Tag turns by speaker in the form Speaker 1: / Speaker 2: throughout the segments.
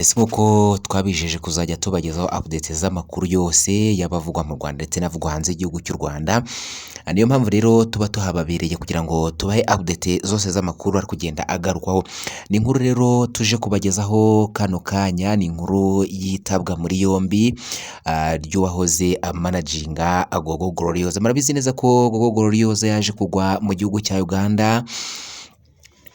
Speaker 1: Ese nk'uko twabijeje kuzajya tubagezaho updates z'amakuru yose y'abavugwa mu Rwanda ndetse n'avugwa hanze y'igihugu cy'u Rwanda. Niyo mpamvu rero tuba tuhababereye kugira ngo tubahe update zose z'amakuru ari kugenda agarukwaho. Ni inkuru rero tuje kubagezaho kano kanya, ni inkuru yitabwa muri yombi ry'uwahoze managinga Gogo Glorious. Murabizi neza ko Gogo Glorious yaje kugwa mu gihugu cya Uganda,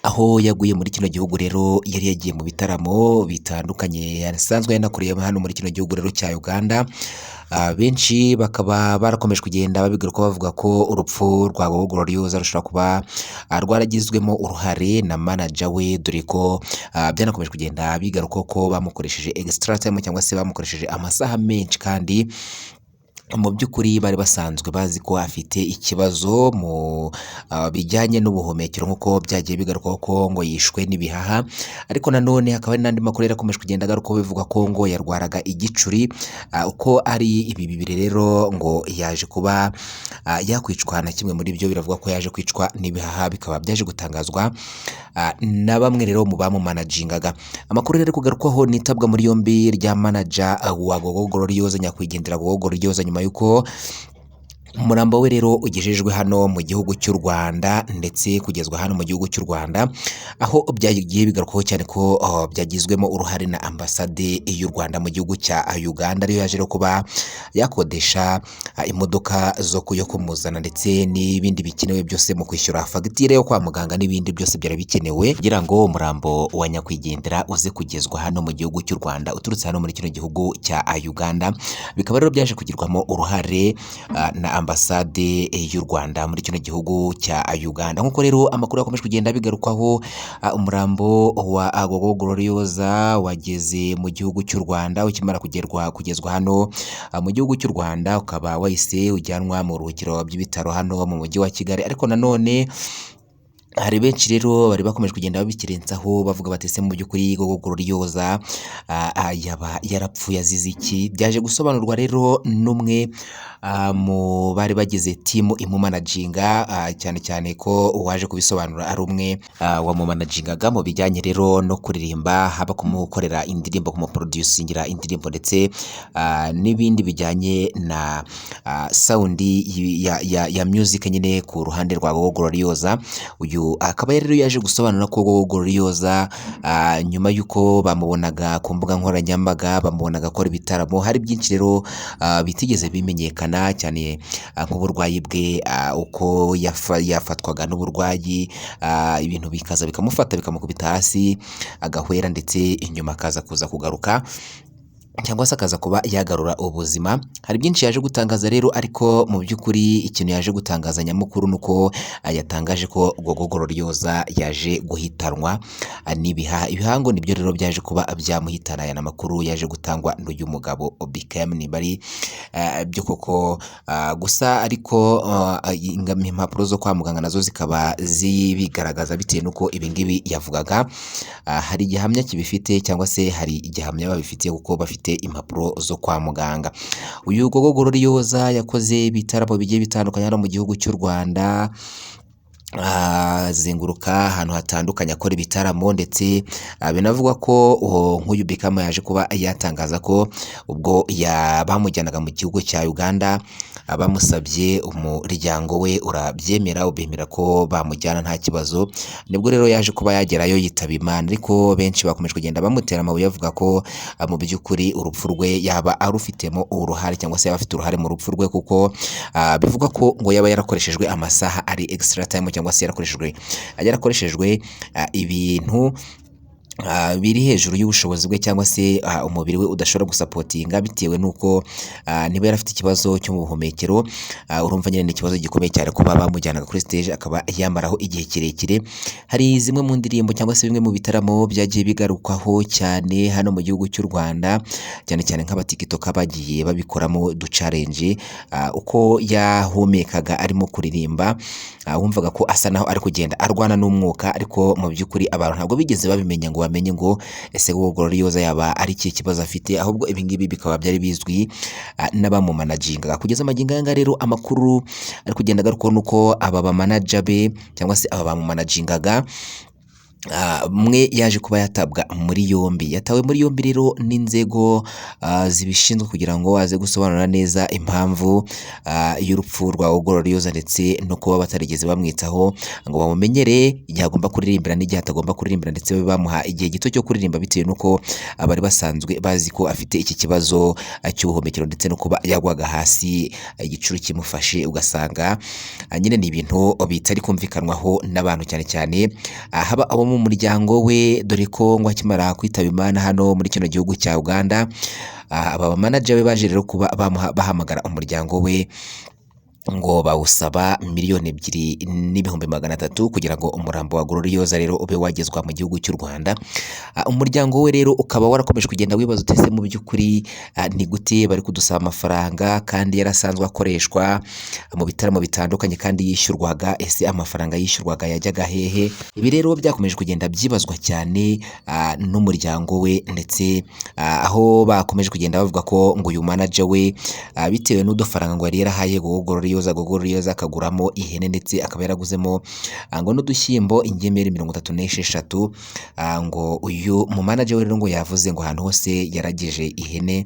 Speaker 1: aho yaguye muri kino gihugu rero yari yagiye mu bitaramo bitandukanye yasanzwe yanakuriye hano muri kino gihugu rero cya Uganda. Benshi bakaba barakomeje kugenda babigaruka bavuga ko urupfu rwa Gogo Glorious rushobora kuba rwaragizwemo uruhare na manager we, dore ko byanakomeje kugenda bigaruka ko bamukoresheje extra time cyangwa se bamukoresheje amasaha menshi, kandi mu by'ukuri bari basanzwe bazi ko afite ikibazo mu bijyanye n'ubuhumekero, nk'uko byagiye bigaruka ko ngo yishwe n'ibihaha. Ariko nanone hakaba hari n'andi makuru yakomeje kugenda agaruka bivuga ko ngo yarwaraga igicuri. Uko ari ibi bibiri rero ngo yaje kuba yakwicwa na kimwe muri byo, biravuga ko yaje kwicwa n'ibihaha, bikaba byaje gutangazwa na bamwe rero mu bamumanagingaga. Amakuru rero kugarukwaho nitabwa muri yombi rya manager wa Gogo Glorious, nyakwigendera Gogo Glorious, nyuma yuko umurambo we rero ugejejwe hano mu gihugu cy'u Rwanda ndetse kugezwa hano mu gihugu cy'u Rwanda, aho byagiye bigarukaho cyane ko byagizwemo uruhare na ambasade y'u Rwanda mu gihugu cya Uganda. Ariyo yaje kuba yakodesha imodoka zo kumuzana ndetse n'ibindi bikenewe byose mu kwishyura fagitire yo kwa muganga n'ibindi byose byari bikenewe kugira ngo umurambo wa nyakwigendera uze kugezwa hano mu gihugu cy'u Rwanda uturutse hano muri kino gihugu cya Uganda. Bikaba rero byaje kugirwamo uruhare na ambasade y'u Rwanda muri kino gihugu cya Uganda. Nk'uko rero amakuru yakomeje kugenda bigarukwaho, umurambo wa Gogo Glorious wageze mu gihugu cy'u Rwanda. Ukimara kugezwa hano mu gihugu cy'u Rwanda, ukaba wahise ujyanwa mu ruhukiro by'ibitaro hano mu mujyi wa Kigali. Ariko nanone hari benshi rero bari bakomeje kugenda babikirenzaho bavuga bati ese mu by'ukuri Gogo Glorious yaba yarapfuye azize iki? Byaje gusobanurwa rero n'umwe mu bari bagize timu imumanaginga, cyane cyane ko uwaje kubisobanura ari umwe wamumanagingaga mu bijyanye rero no kuririmba, haba kumukorera indirimbo, kumuproducingira indirimbo ndetse n'ibindi bijyanye na sound ya music nyine ku ruhande rwa Gogo Glorious. Uyu akaba rero yaje gusobanura ko Gogo Glorious nyuma yuko bamubonaga ku mbuga nkoranyambaga, bamubonaga akora ibitaramo, hari byinshi rero bitigeze bimenyekana, cyane nk'uburwayi bwe, uko yafatwaga n'uburwayi, ibintu bikaza bikamufata bikamukubita hasi agahwera, ndetse inyuma akaza kuza kugaruka cyangwa se akaza kuba yagarura ubuzima. Hari byinshi yaje gutangaza rero, ariko mu by'ukuri ikintu yaje gutangaza nyamukuru nuko yatangaje ko Gogo Glorious yaje guhitanwa n'ibihaha. Ibihango nibyo rero byaje kuba byamuhitana. Aya makuru yaje gutangwa n'uyu mugabo BKM Nibari byo koko, gusa ariko impapuro zo kwa muganga nazo zikaba zibigaragaza bitewe nuko ibingibi yavugaga. Hari igihamya kibifite cyangwa se hari igihamya babifitiye kuko bafite impapuro zo kwa muganga. Uyu Gogo Glorious yakoze ibitaramo bigiye bitandukanye hano mu gihugu cy'u Rwanda, azenguruka ahantu hatandukanye akora ibitaramo, ndetse binavugwa ko nk'uyu Beckham yaje kuba yatangaza ko ubwo bamujyanaga mu gihugu cya Uganda, bamusabye umuryango we urabyemera, ubemera ko bamujyana nta kibazo, nibwo rero yaje kuba yagerayo yitaba Imana. Ariko benshi bakomeje kugenda bamutera amabuye bavuga ko mu by'ukuri urupfu rwe yaba arufitemo uruhare cyangwa se yaba afite uruhare mu rupfu rwe, kuko bivugwa ko ngo yaba yarakoreshejwe amasaha ari extra time cyangwa se yarakoreshejwe ibintu biri hejuru y'ubushobozi bwe, cyangwa se umubiri we udashobora gusapotinga bitewe nuko niba yarafite ikibazo cyo mu buhumekero. Urumva nyine ni ikibazo gikomeye cyane kuba bamujyanaga kuri stage akaba yamaraho igihe kirekire. Hari zimwe mu ndirimbo cyangwa se bimwe mu bitaramo byagiye bigarukwaho cyane hano mu gihugu cy'u Rwanda, cyane cyane nk'abatikitoka bagiye babikoramo challenge, uko yahumekaga arimo kuririmba wumvaga ko asa naho ari kugenda arwana n'umwuka, ariko mu by'ukuri abantu ntabwo bigeze babimenya ngo bamenye ngo ese Gogo Glorious yaba ari iki kibazo afite, ahubwo ibingibi bikaba byari bizwi n'abamumanaginga. Kugeza amagingo aya rero amakuru ari kugenda agaruka nuko aba bamanager be cyangwa se aba bamumanagingaga umwe yaje kuba yatabwa muri yombi, yatawe muri yombi rero n'inzego zibishinzwe kugira ngo aze gusobanura neza impamvu y'urupfu rwa Gloriose ndetse no kuba batarigeze bamwitaho ngo bamumenyere igihe agomba kuririmbira n'igihe atagomba kuririmbira, ndetse bamuha igihe gito cyo kuririmba bitewe n'uko bari basanzwe bazi ko afite iki kibazo cy'ubuhumekero ndetse no kuba yagwaga hasi igicuri kimufashe, ugasanga nyine ni ibintu bitari kumvikanwaho n'abantu cyane cyane haba abo mu muryango we, dore ko ngo akimara kwitaba Imana hano muri kino gihugu cya Uganda, aba manager we baje rero kuba bahamagara umuryango we ngo bawusaba $2,300,000 kugira ngo umurambo wa Gloriose rero ube wagezwa mu gihugu cy'u Rwanda. Umuryango we rero ukaba warakomeje kugenda wibaza utese mu by'ukuri ni gute bari kudusaba amafaranga kandi yarasanzwe akoreshwa mu bitaramo bitandukanye kandi yishyurwaga, ese amafaranga yishyurwaga yajyaga hehe? Ibi rero byakomeje kugenda byibazwa cyane n'umuryango we, ndetse aho bakomeje kugenda bavuga ko ngo uyu manager we bitewe n'udufaranga ngo yari yarahaye Gloriose akaguramo ihene ndetse akaba yaraguzemo ngo n'udushyimbo ingemeri 36, ngo uyu mu manager we rero ngo yavuze ngo ahantu hose yarageje ihene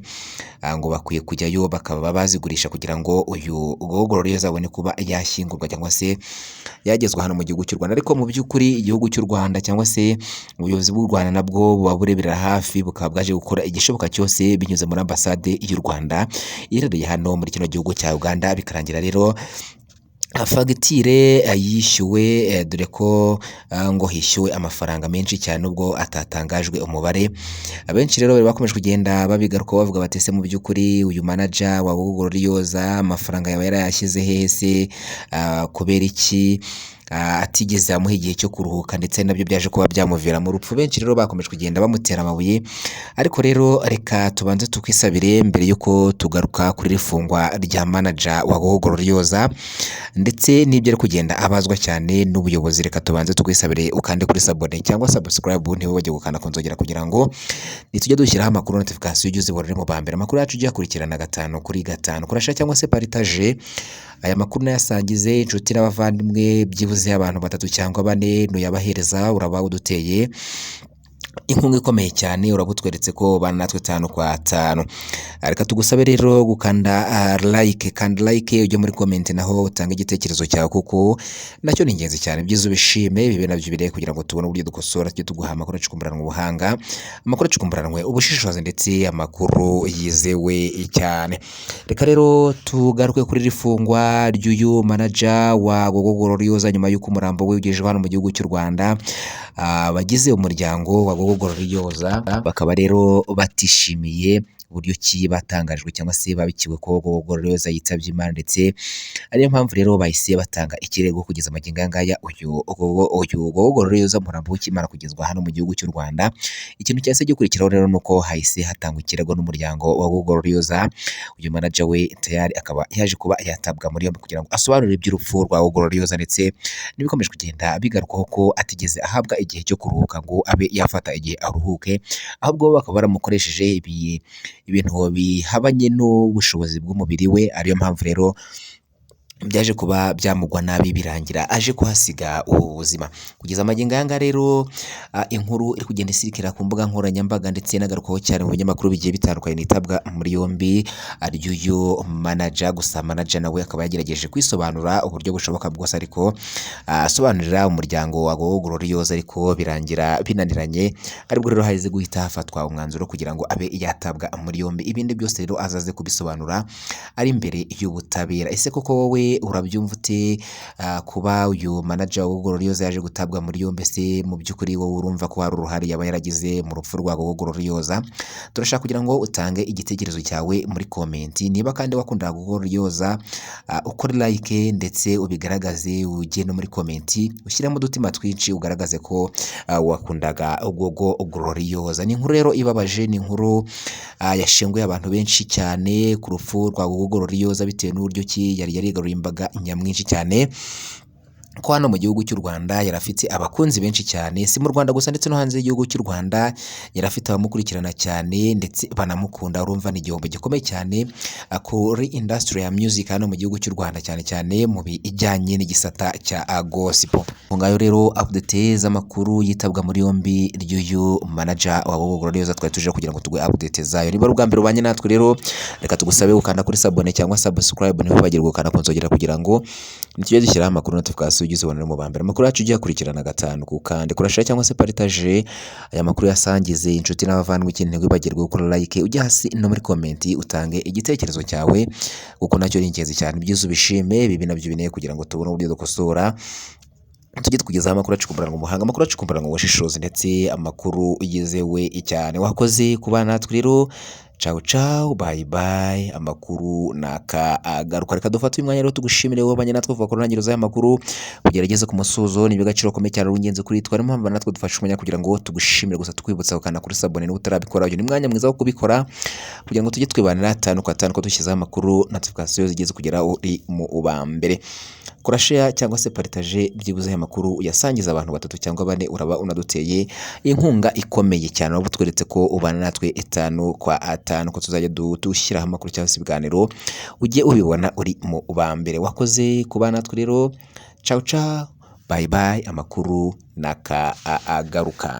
Speaker 1: ngo bakwiye kujyayo bakaba bazigurisha kugira ngo uyu Gloriose abone kuba yashyingurwa cyangwa se yagezwa hano mu gihugu cy'u Rwanda. Ariko mu by'ukuri igihugu cy'u Rwanda cyangwa se ubuyobozi bw'u Rwanda nabwo buba bureberera hafi, bukaba bwaje gukora igishoboka cyose binyuze muri ambasade y'u Rwanda iherereye hano muri kino gihugu cya Uganda, bikarangira rero fagitire yishyuwe, dore ko ngo hishyuwe amafaranga menshi cyane ubwo atatangajwe umubare. Abenshi rero bari bakomeje kugenda babigaruka bavuga batese mu by'ukuri uyu manager wa Gloriose amafaranga yaba yarayashyize hehe se, kubera iki atigeze amuha igihe cyo kuruhuka, ndetse nabyo byaje kuba byamuvira mu rupfu. Benshi rero bakomeje kugenda bamutera amabuye, ariko rero reka tubanze tukwisabire mbere yuko tugaruka kuri rifungwa rya manager wa Gloriose ndetse n'ibyo ari kugenda abazwa cyane n'ubuyobozi. Reka tubanze tukwisabire ukande kuri sabone cyangwa subscribe niba wagiye gukanda konzogera kugira ngo nitujye dushyiraho amakuru notification ujye uzibonera mu bambere. Amakuru yacu ujya kurikirana 5 kuri 5, kurasha cyangwa se partage aya makuru nayasangize inshuti n'abavandimwe, byibuze abantu 3 cyangwa 4 nuyabahereza uraba uduteye inkunga ikomeye cyane, urabutweretse ko bana natwe 5 kwa 5. Reka tugusabe rero gukanda like, kandi like ujye muri comment naho utanga igitekerezo cyawe kuko nacyo ni ingenzi cyane, byiza ubishime bibe nabyo bire kugira ngo tubone uburyo dukosora cyo tuguha amakuru acukumburanwe ubuhanga, amakuru acukumburanwe ubushishozi ndetse amakuru yizewe cyane. Reka rero tugaruke kuri rifungwa ry'uyu manager wa Gloriose nyuma y'uko umurambo we ugejeje hano mu gihugu cy'u Rwanda. Bagize umuryango wa Gloriose bakaba rero batishimiye uburyo ki batangajwe cyangwa se babikiwe ko Gloriose yitabye Imana, ndetse ariyo mpamvu rero bahise batanga ikirego kugeza amagingo ngaya uyu Gloriose umurambo ukimara kugezwa hano mu gihugu cy'u Rwanda. Ikintu cyase gikurikiraho rero nuko hahise hatangwa ikirego n'umuryango wa Gloriose. Uyu manager we tayari akaba yaje kuba yatabwa muri yombi kugira ngo asobanurire iby'urupfu rwa Gloriose, ndetse n'ibikomeje kugenda bigarukaho ko atigeze ahabwa igihe cyo kuruhuka ngo abe yafata igihe aruhuke, ahubwo bakaba baramukoresheje ibintu bihabanye n'ubushobozi bw'umubiri we. Ariyo mpamvu rero byaje kuba byamugwa nabi birangira aje kuhasiga ubuzima. Kugeza amagingo yanga rero inkuru iri kugenda isirikira ku mbuga nkoranyambaga ndetse nagarukaho cyane mu binyamakuru bigiye bitandukanye nitabwa muri yombi ry'uyu manager. Gusa manager nawe akaba yagerageje kwisobanura uburyo bushoboka bwose, ariko asobanurira umuryango wa Gloriose, ariko birangira binaniranye, aribwo rero haize guhita hafatwa umwanzuro kugira ngo abe yatabwa muri yombi. Ibindi byose rero azaze kubisobanura ari imbere y'ubutabera. Ese koko wowe urabyumva ute kuba uyu manager wa Gloriose yaje gutabwa muri yombi? Se mu by'ukuri wowe urumva ko hari uruhare yaba yaragize mu rupfu rwa Gloriose? Turashaka kugira ngo utange igitekerezo cyawe muri comment. Niba kandi wakundaga Gloriose ukore like ndetse ubigaragaze, ujye no muri comment ushyiramo udutima twinshi ugaragaze ko wakundaga Gloriose. Ni inkuru rero ibabaje, ni inkuru yashenguye abantu benshi cyane ku rupfu rwa Gloriose bitewe n'uburyo ki yari yarigaruriye imbaga nyamwinshi cyane ko hano mu gihugu cy'u Rwanda yarafite abakunzi benshi cyane, si mu Rwanda gusa ndetse no hanze y'igihugu cy'u Rwanda yarafite abamukurikirana cyane ndetse banamukunda. Urumva ni igihombo gikomeye cyane kuri industry ya music hano mu gihugu cy'u Rwanda, cyane cyane mu bijyanye n'igisata cya gospel. Ngayo rero update z'amakuru yitabwa muri yombi ry'uyu manager wa Bobo Glorious twari tuje kugira ngo tugwe update zayo. Niba ari ubwa mbere ubanye natwe rero, reka tugusabe gukanda kuri sabone cyangwa subscribe, niba bagirwa gukanda kunzogera kugira ngo nitujye dushyiraho amakuru notification ugize ubonera mu bambere. Amakuru yacu ugiye kurikirana gatanu kukande kurashira cyangwa se partage aya makuru yasangize inshuti n'abavandimwe. Ikindi ntibagirwe gukora like, ujya hasi no muri comment utange igitekerezo cyawe kuko nacyo ni ingenzi cyane. Ibyiza ubishime, bibi nabyo bineye kugira ngo tubone uburyo dukosora, tujye tukugezaho amakuru acukumburanwa mu buhanga, amakuru acukumburanwa mu bushishozi ndetse amakuru yizewe cyane. Wakoze kubana natwe rero, ciao ciao, bye bye. Amakuru nakagaruka, reka dufate uyu mwanya rero tugushimire wowe banye natwe kuva ku ntangiriro z'aya makuru kugerageza ku musozo. Ni iby'agaciro komeye cyane urungenzi kuri twa, niyo mpamvu natwe dufashe umwanya kugira ngo tugushimire, gusa tukwibutsa gukanda kuri sabone niba utarabikora. Uyu ni mwanya mwiza wo kubikora kugira ngo tujye twibanira 5 kwa 5 ko dushyizeho amakuru notification zigeze kugera uri mu ubambere. Kora share cyangwa se partage byibuze aya makuru uyasangiza abantu 3 cyangwa 4, uraba unaduteye inkunga ikomeye cyane. Waba tweretse ko ubana natwe 5 kwa 5 ko tuzajya dushyiraho amakuru cyangwa se ibiganiro ujye ubibona uri mu bambere. Wakoze kubana natwe rero, ciao ciao, bye bye. Amakuru nakagaruka.